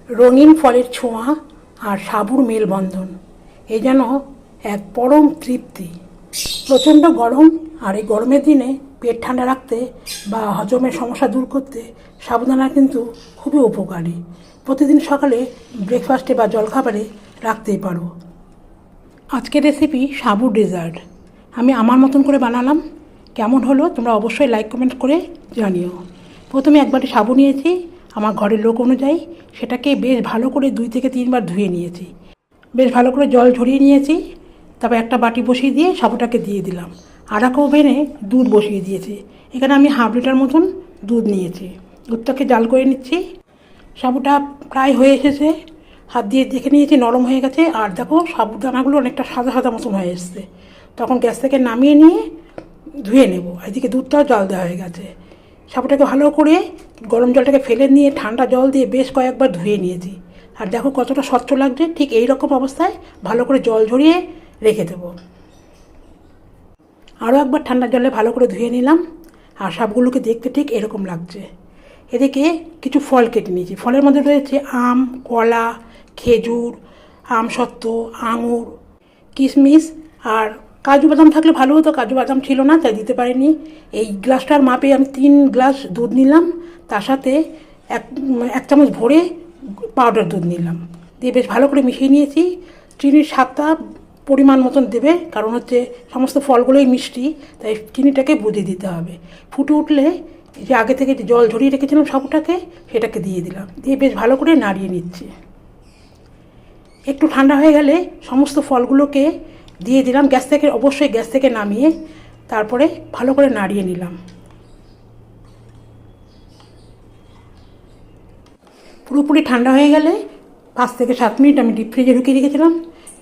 রঙিন ফলের ছোঁয়া আর সাবুর মেলবন্ধন, এই যেন এক পরম তৃপ্তি। প্রচণ্ড গরম, আর এই গরমের দিনে পেট ঠান্ডা রাখতে বা হজমের সমস্যা দূর করতে সাবুদানা কিন্তু খুবই উপকারী। প্রতিদিন সকালে ব্রেকফাস্টে বা জলখাবারে রাখতেই পারো। আজকের রেসিপি সাবুর ডেজার্ট। আমি আমার মতন করে বানালাম। কেমন হলো তোমরা অবশ্যই লাইক কমেন্ট করে জানিও। প্রথমে এক বাটি সাবু নিয়েছি আমার ঘরের লোক অনুযায়ী। সেটাকে বেশ ভালো করে 2 থেকে 3 বার ধুয়ে নিয়েছি। বেশ ভালো করে জল ঝরিয়ে নিয়েছি। তারপর একটা বাটি বসিয়ে দিয়ে সাবুটাকে দিয়ে দিলাম। আর এক ওভেনে দুধ বসিয়ে দিয়েছি। এখানে আমি হাফ লিটার মতন দুধ নিয়েছি। দুধটাকে জাল করে নিচ্ছি। সাবুটা প্রায় হয়ে এসেছে। হাত দিয়ে দেখে নিয়েছি নরম হয়ে গেছে। আর দেখো সাবুদানাগুলো অনেকটা সাদা সাদা মতন হয়ে এসছে। তখন গ্যাস থেকে নামিয়ে নিয়ে ধুয়ে নেব। এদিকে দুধটাও জল দেওয়া হয়ে গেছে। সাবুটাকে ভালো করে গরম জলটাকে ফেলে নিয়ে ঠান্ডা জল দিয়ে বেশ কয়েকবার ধুয়ে নিয়েছি। আর দেখো কতটা স্বচ্ছ লাগছে। ঠিক এই রকম অবস্থায় ভালো করে জল ঝরিয়ে রেখে দেবো। আরও একবার ঠান্ডা জলে ভালো করে ধুয়ে নিলাম। আর সাবগুলোকে দেখতে ঠিক এরকম লাগছে। এদিকে কিছু ফল কেটে নিয়েছি। ফলের মধ্যে রয়েছে আম, কলা, খেজুর, আমসত্ত্ব, আঙুর, কিশমিশ আর কাজু বাদাম থাকলে ভালো হতো। কাজু বাদাম ছিল না, তাই দিতে পারিনি। এই গ্লাসটার মাপে আমি 3 গ্লাস দুধ নিলাম। তার সাথে এক চামচ ভরে পাউডার দুধ নিলাম। দিয়ে বেশ ভালো করে মিশিয়ে নিয়েছি। চিনির স্বাদটা পরিমাণ মতন দেবে, কারণ হচ্ছে সমস্ত ফলগুলোই মিষ্টি, তাই চিনিটাকে বুঝে দিতে হবে। ফুটে উঠলে যে আগে থেকে যে জল ঝরিয়ে রেখেছিলাম সাবুটাকে, সেটাকে দিয়ে দিলাম। দিয়ে বেশ ভালো করে নাড়িয়ে নিচ্ছি। একটু ঠান্ডা হয়ে গেলে সমস্ত ফলগুলোকে দিয়ে দিলাম। অবশ্যই গ্যাস থেকে নামিয়ে তারপরে ভালো করে নাড়িয়ে নিলাম। পুরোপুরি ঠান্ডা হয়ে গেলে 5 থেকে 7 মিনিট আমি ডিপ ফ্রিজে ঢুকিয়ে রেখেছিলাম।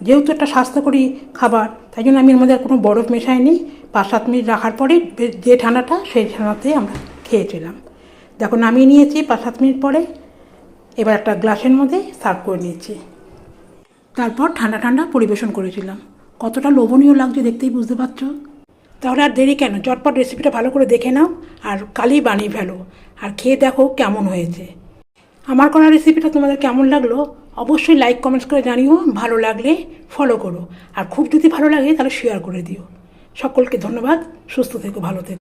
যেহেতু একটা স্বাস্থ্যকরী খাবার, তাই জন্য আমি এর মধ্যে আর কোনো বরফ মেশাইনি। 5-7 মিনিট রাখার পরে যে ঠান্ডাটা, সেই ঠান্ডাতেই আমরা খেয়েছিলাম। দেখো নামিয়ে নিয়েছি 5-7 মিনিট পরে। এবার একটা গ্লাসের মধ্যে সার্ভ করে নিয়েছি। তারপর ঠান্ডা ঠান্ডা পরিবেশন করেছিলাম। কতটা লোভনীয় লাগছে দেখতেই বুঝতে পারছো। তাহলে আর দেরি কেন, চটপট রেসিপিটা ভালো করে দেখে নাও আর কালই বানিয়ে ফেলো। আর খেয়ে দেখো কেমন হয়েছে। আমার করা রেসিপিটা তোমাদের কেমন লাগলো অবশ্যই লাইক কমেন্টস করে জানিও। ভালো লাগলে ফলো করো, আর খুব যদি ভালো লাগে তাহলে শেয়ার করে দিও। সকলকে ধন্যবাদ। সুস্থ থেকো, ভালো থেকো।